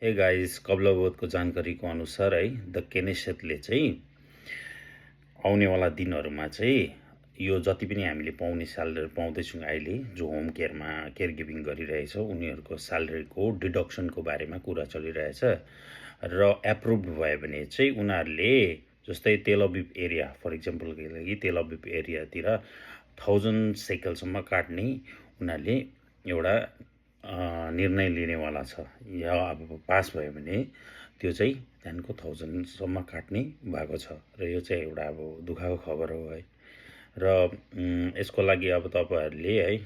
ए guys कपिलवस्तुको जानकारीको अनुसार है द केनेसेटले चाहिँ आउनेवाला दिनहरूमा चाहिँ यो जति पनि हामीले पाउने स्यालेरी पाउँदैछौँ अहिले जो होम केयरमा केयर गिभिङ गरिरहेछ उनीहरूको स्यालेरीको डिडक्सनको बारेमा कुरा चलिरहेछ र एप्रुभ भयो भने चाहिँ उनीहरूले जस्तै तेल अभिभ एरिया फर इक्जाम्पलको लागि तेल अभिभ एरियातिर 1000 सेकलसम्म काट्ने उनीहरूले एउटा निर्णय लिनेवाला छ या अब पास भयो भने त्यो चाहिँ त्यहाँको 1000सम्म काट्ने भएको छ र यो चाहिँ एउटा अब दुःखको खबर हो है र यसको लागि अब तपाईहरुले है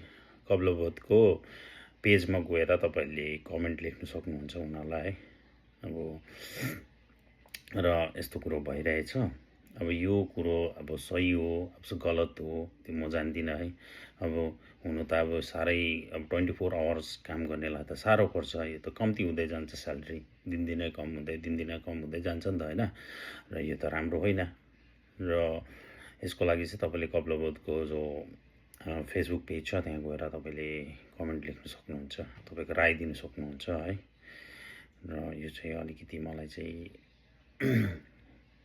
कपिलवस्तुको पेजमा गएर तपाईहरुले कमेन्ट लेख्न सक्नुहुन्छ उनीहरुलाई है अब र यस्तो कुरो भइरहेछ अब यो कुरो अब सही हो अब गलत हो त्यो म जान्दिनँ है अब हुनु त अब साह्रै अब 24 आवर्स काम गर्नेलाई त साह्रो पर्छ यो त कम्ती हुँदै जान्छ स्यालेरी दिनदिनै कम हुँदै जान्छ नि त हैन र यो त राम्रो होइन र यसको लागि चाहिँ तपाईले कपिलवस्तुको जो फेसबुक पेज छ त्यहाँ गएर तपाईले कमेन्ट लेख्न सक्नुहुन्छ तपाईको राय दिन सक्नुहुन्छ है र यो चाहिँ अलिकति मलाई चाहिँ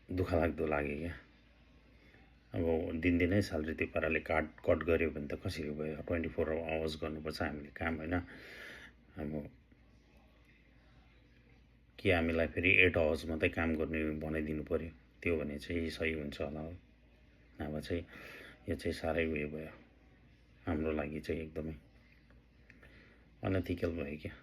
दुःख लाग्दो लाग्यो क्या अब दिनदिनै स्यालेरी त्यो पाराले कट गर्यो भने त कसरी भयो 24 आवर्स गर्नुपर्छ हामीले काम हैन अब के हामीलाई फेरि 8 आवर्स मात्रै काम गर्ने बनाइदिनु पर्यो त्यो भने चाहिँ सही हुन्छ होला नभए चाहिँ यो चाहिँ साह्रै उयो भयो हाम्रो लागि चाहिँ एकदमै अनएथिकल भयो क्या